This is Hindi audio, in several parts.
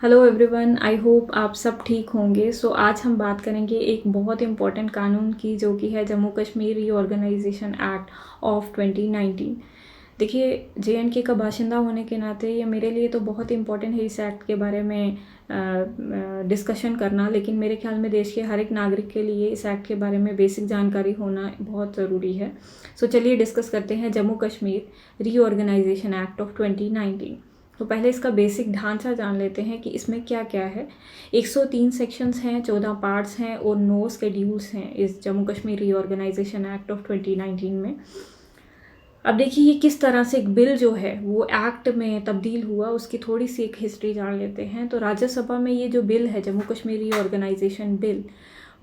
हेलो एवरीवन, आई होप आप सब ठीक होंगे। आज हम बात करेंगे एक बहुत इम्पॉर्टेंट कानून की, जो कि है Jammu Kashmir reorganisation act of 2019। देखिए, JNK का बाशिंदा होने के नाते ये मेरे लिए तो बहुत इम्पॉर्टेंट है इस एक्ट के बारे में डिस्कशन करना, लेकिन मेरे ख्याल में देश के हर एक नागरिक के लिए इस एक्ट के बारे में बेसिक जानकारी होना बहुत ज़रूरी है। चलिए डिस्कस करते हैं Jammu Kashmir reorganisation act of 2019। तो पहले इसका बेसिक ढांचा जान लेते हैं कि इसमें क्या क्या है। 103 सेक्शंस हैं, 14 पार्ट्स हैं और 9 शेड्यूल्स हैं इस Jammu Kashmir reorganisation act of 2019 में। अब देखिए, ये किस तरह से एक बिल जो है वो एक्ट में तब्दील हुआ, उसकी थोड़ी सी एक हिस्ट्री जान लेते हैं। तो राज्यसभा में ये जो बिल है, जम्मू कश्मीर रीऑर्गेनाइजेशन बिल,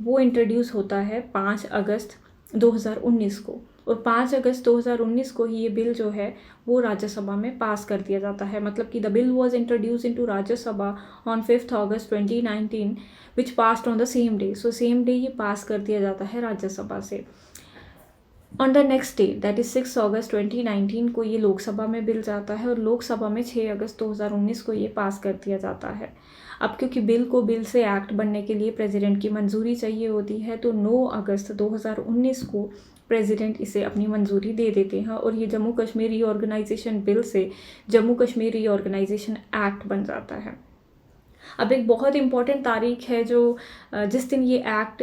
वो इंट्रोड्यूस होता है 5 अगस्त 2019 को, और 5 अगस्त 2019 को ही ये बिल जो है वो राज्यसभा में पास कर दिया जाता है। मतलब कि the bill was introduce into Rajya Sabha on 5 August 2019 which passed on the same day. Same day ये पास कर दिया जाता है राज्यसभा से। On the next day, that is 6 अगस्त 2019 को ये लोकसभा में बिल जाता है, और लोकसभा में 6 अगस्त 2019 को ये पास कर दिया जाता है। अब क्योंकि बिल से एक्ट बनने के लिए प्रेसिडेंट की मंजूरी चाहिए होती है, तो 9 अगस्त 2019 को प्रेसिडेंट इसे अपनी मंजूरी दे देते हैं, और ये जम्मू कश्मीर रीऑर्गेनाइजेशन बिल से जम्मू कश्मीर रीऑर्गेनाइजेशन एक्ट बन जाता है। अब एक बहुत इम्पॉर्टेंट तारीख है जो जिस दिन ये एक्ट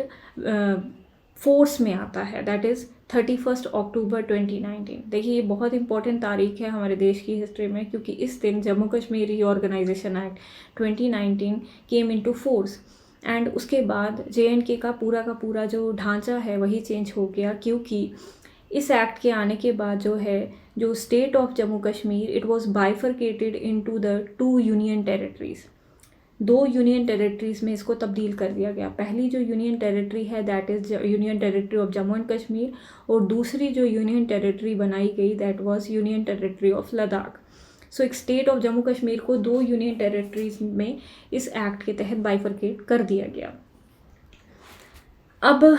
फोर्स में आता है, दैट इज़ 31 अक्टूबर 2019। देखिए, ये बहुत इंपॉर्टेंट तारीख है हमारे देश की हिस्ट्री में, क्योंकि इस दिन Jammu Kashmir reorganisation act 2019 came into force. And उसके बाद JNK का पूरा जो ढांचा है वही चेंज हो गया, क्योंकि इस एक्ट के आने के बाद जो state of Jammu Kashmir, it was bifurcated into the 2 union territories. 2 union territories में इसको तब्दील कर दिया गया। पहली जो यूनियन टेरिटरी है, that is union territory of Jammu and Kashmir, और दूसरी जो यूनियन टेरिटरी बनाई गई, that was union territory of Ladakh. एक स्टेट ऑफ जम्मू कश्मीर को 2 यूनियन टेरिटरीज़ में इस एक्ट के तहत बाइफरकेट कर दिया गया। अब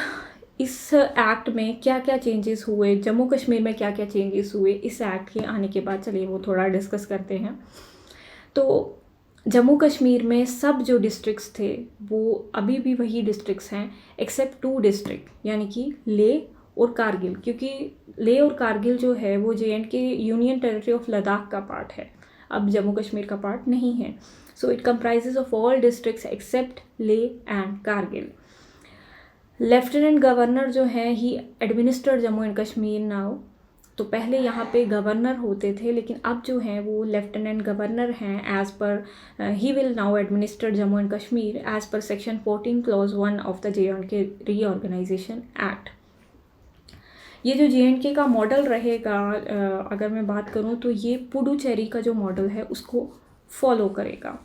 इस एक्ट में क्या क्या चेंजेस हुए, जम्मू कश्मीर में क्या क्या चेंजेस हुए इस एक्ट के आने के बाद, चलिए वो थोड़ा डिस्कस करते हैं। तो जम्मू कश्मीर में सब जो डिस्ट्रिक्ट्स थे वो अभी भी वही डिस्ट्रिक्ट्स हैं, एक्सेप्ट 2 डिस्ट्रिक्ट, यानी कि लेह और कारगिल, क्योंकि लेह और कारगिल जो है वो JNK union territory of Ladakh का पार्ट है, अब जम्मू कश्मीर का पार्ट नहीं है। It comprises of all districts except Leh and Kargil. Lieutenant governor जो है he administered Jammu and Kashmir now. तो पहले यहाँ पे गवर्नर होते थे, लेकिन अब जो हैं वो लेफ्टिनेंट गवर्नर हैं। As per he will now administer Jammu and Kashmir as per section 14 clause 1 of the JNK reorganisation act. ये जो JNK का मॉडल रहेगा, अगर मैं बात करूँ तो ये पुडुचेरी का जो मॉडल है उसको फॉलो करेगा।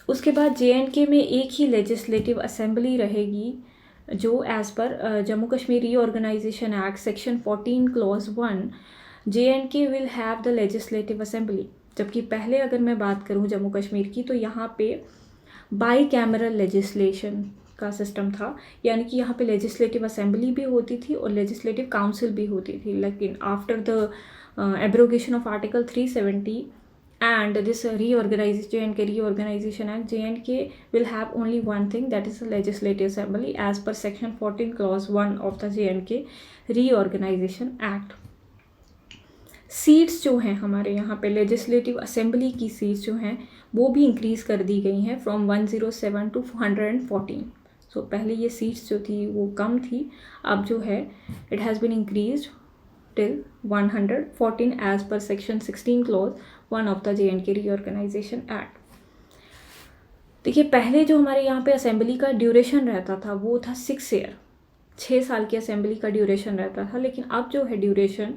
उसके बाद JNK में एक ही लेजिस्लेटिव असेंबली रहेगी, जो as per Jammu Kashmir reorganisation act section 14 clause 1 JNK will have the legislative assembly. जबकि पहले अगर मैं बात करूं जम्मू कश्मीर की, तो यहाँ पे बाई कैमरल लेजिस्लेशन का सिस्टम था, यानी कि यहाँ पे लेजिस्लेटिव असेंबली भी होती थी और लेजिस्लेटिव काउंसिल भी होती थी। लेकिन after the abrogation of article 370 and this JNK reorganization act, JNK will have only one thing, that is the legislative assembly as per section 14 clause 1 of the JNK reorganization act। Seats जो हैं हमारे यहाँ पे लेजिस्लेटिव असेंबली की सीट्स जो हैं वो भी इंक्रीज़ कर दी गई हैं फ्रॉम 107 टू 114। पहले ये सीट्स जो थी वो कम थी, अब जो है it has been increased till 114 as per section 16 clause 1 of the JNK reorganization act। देखिए, पहले जो हमारे यहाँ पे असेंबली का ड्यूरेशन रहता था वो था 6 ईयर, 6 साल की असेंबली का ड्यूरेशन रहता था। लेकिन अब जो है ड्यूरेशन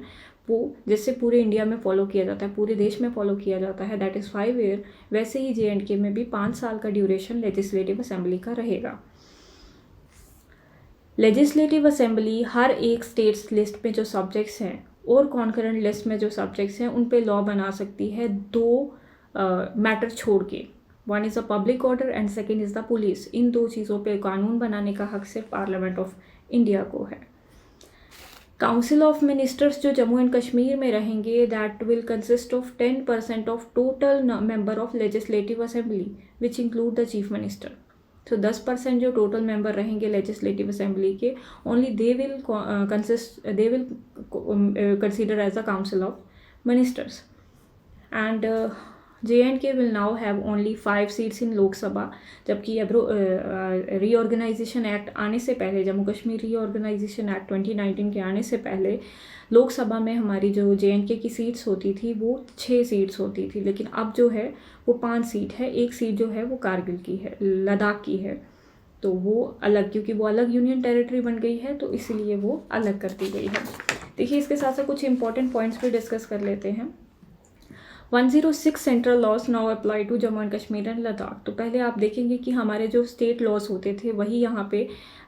वो जैसे पूरे इंडिया में फॉलो किया जाता है, पूरे देश में फॉलो किया जाता है, दैट इज़ 5 ईयर, वैसे ही JNK में भी 5 साल का ड्यूरेशन लेजिस्लेटिव असेंबली का रहेगा। लेजिस्लेटिव असेंबली हर एक स्टेट्स लिस्ट में जो सब्जेक्ट्स हैं और कॉन्करेंट लिस्ट में जो सब्जेक्ट्स हैं उन पे लॉ बना सकती है 2 मैटर छोड़ के। One is a public order and second is the police. इन 2 चीज़ों पे कानून बनाने का हक सिर्फ पार्लियामेंट ऑफ इंडिया को है। काउंसिल ऑफ मिनिस्टर्स जो जम्मू एंड कश्मीर में रहेंगे that will consist of 10% of total member of legislative assembly which include the chief minister. तो 10% जो टोटल मेंबर रहेंगे लेजिस्लेटिव असेंबली के, only they will consider as a council of ministers. And JNK will now have only 5 seats in लोक सभा, जबकि रीऑर्गेनाइजेशन एक्ट आने से पहले, जम्मू कश्मीर रीऑर्गेनाइजेशन एक्ट 2019 के आने से पहले लोकसभा में हमारी जो JNK की सीट्स होती थी वो 6 सीट्स होती थी, लेकिन अब जो है वो 5 सीट है। एक सीट जो है वो कारगिल की है, लद्दाख की है, तो वो अलग, क्योंकि वो अलग यूनियन टेरिटरी बन गई है तो इसलिए वो अलग कर दी गई है। देखिए इसके साथ साथ कुछ इंपॉर्टेंट पॉइंट्स भी डिस्कस कर लेते हैं। 106 central laws now apply to Jammu and Kashmir and Ladakh. तो पहले आप देखेंगे कि हमारे जो स्टेट लॉज होते थे वही यहाँ पे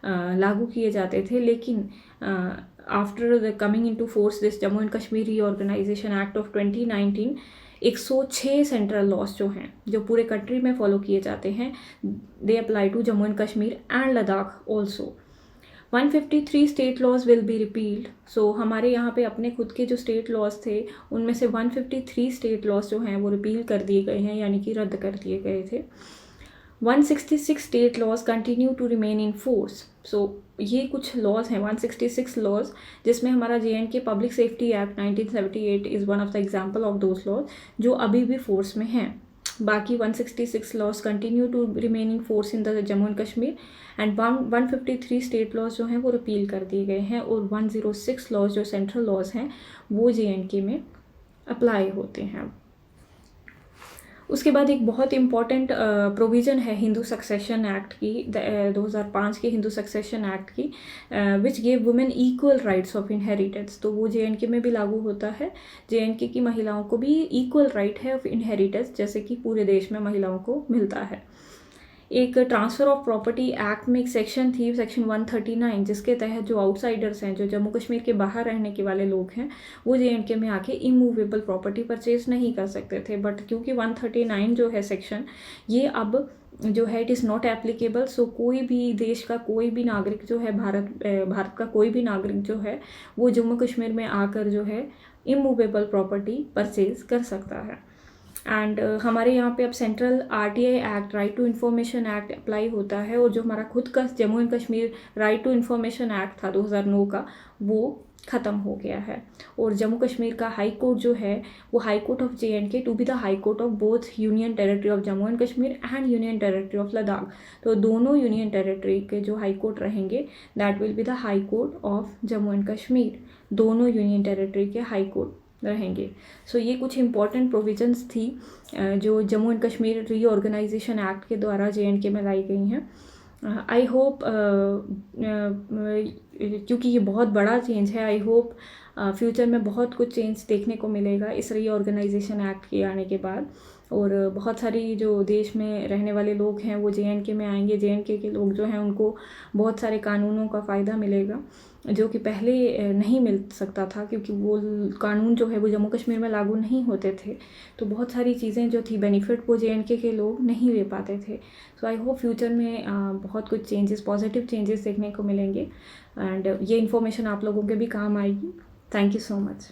लागू किए जाते थे, लेकिन after the coming into force this Jammu and Kashmir reorganisation act of 2019, 106 central laws जो हैं, जो पूरे कंट्री में फॉलो किए जाते हैं, they apply to Jammu and Kashmir and Ladakh also. 153 state laws will be repealed. So हमारे यहाँ पे अपने खुद के जो स्टेट लॉज थे उनमें से 153 स्टेट लॉज जो हैं वो रिपील कर दिए गए हैं, यानी कि रद्द कर दिए गए थे। 166 state laws continue to remain in force. So ये कुछ लॉज हैं 166 लॉज, जिसमें हमारा JNK public safety act 1978 is one of the example of those laws जो अभी भी फोर्स में हैं। बाकी 166 laws continue to remaining force in the Jammu and Kashmir, and 153 state laws जो हैं वो रिपील कर दिए गए हैं, और 106 लॉज जो सेंट्रल लॉज हैं वो JNK में अप्लाई होते हैं। उसके बाद एक बहुत इंपॉर्टेंट प्रोविज़न है हिंदू सक्सेशन एक्ट की, 2005 के हिंदू सक्सेशन एक्ट की, which gave women equal rights of inheritance. तो वो JNK में भी लागू होता है। JNK की महिलाओं को भी इक्वल राइट है ऑफ इनहेरिटेंस, जैसे कि पूरे देश में महिलाओं को मिलता है। एक ट्रांसफ़र ऑफ प्रॉपर्टी एक्ट में एक सेक्शन थी, सेक्शन 139, जिसके तहत जो आउटसाइडर्स हैं, जो जम्मू कश्मीर के बाहर रहने के वाले लोग हैं, वो JNK में आके इमूवेबल प्रॉपर्टी परचेज नहीं कर सकते थे। बट क्योंकि 139 जो है सेक्शन, ये अब जो है इट इज़ नॉट एप्लीकेबल। सो कोई भी देश का कोई भी नागरिक जो है, भारत का कोई भी नागरिक जो है वो जम्मू कश्मीर में आकर जो है इमूवेबल प्रॉपर्टी परचेज कर सकता है। एंड हमारे यहाँ पे अब central RTI act, right to information act apply होता है, और जो हमारा खुद का Jammu and Kashmir right to information act था 2009 का, वो ख़त्म हो गया है। और जम्मू कश्मीर का हाई कोर्ट जो है वो high court of JNK to be the high court of both union territory of Jammu and Kashmir and union territory of Ladakh. तो दोनों यूनियन टेरिटरी के जो हाई कोर्ट रहेंगे that will be the high court of Jammu and Kashmir. दोनों यूनियन टेरिटरी के हाई कोर्ट रहेंगे। सो ये कुछ इंपॉर्टेंट प्रोविजंस थी जो Jammu and Kashmir reorganisation act के द्वारा JNK में लाई गई हैं। आई होप, क्योंकि ये बहुत बड़ा चेंज है, आई होप फ्यूचर में बहुत कुछ चेंज देखने को मिलेगा इस रीऑर्गेनाइजेशन एक्ट के आने के बाद, और बहुत सारी जो देश में रहने वाले लोग हैं वो JNK में आएंगे। JNK के लोग जो हैं उनको बहुत सारे कानूनों का फ़ायदा मिलेगा जो कि पहले नहीं मिल सकता था, क्योंकि वो कानून जो है वो जम्मू कश्मीर में लागू नहीं होते थे। तो बहुत सारी चीज़ें जो थी बेनिफिट वो JNK के लोग नहीं ले पाते थे। सो आई होप फ्यूचर में बहुत कुछ चेंजेस, पॉजिटिव चेंजेस देखने को मिलेंगे, एंड ये इन्फॉर्मेशन आप लोगों के भी काम आएगी। Thank you so much.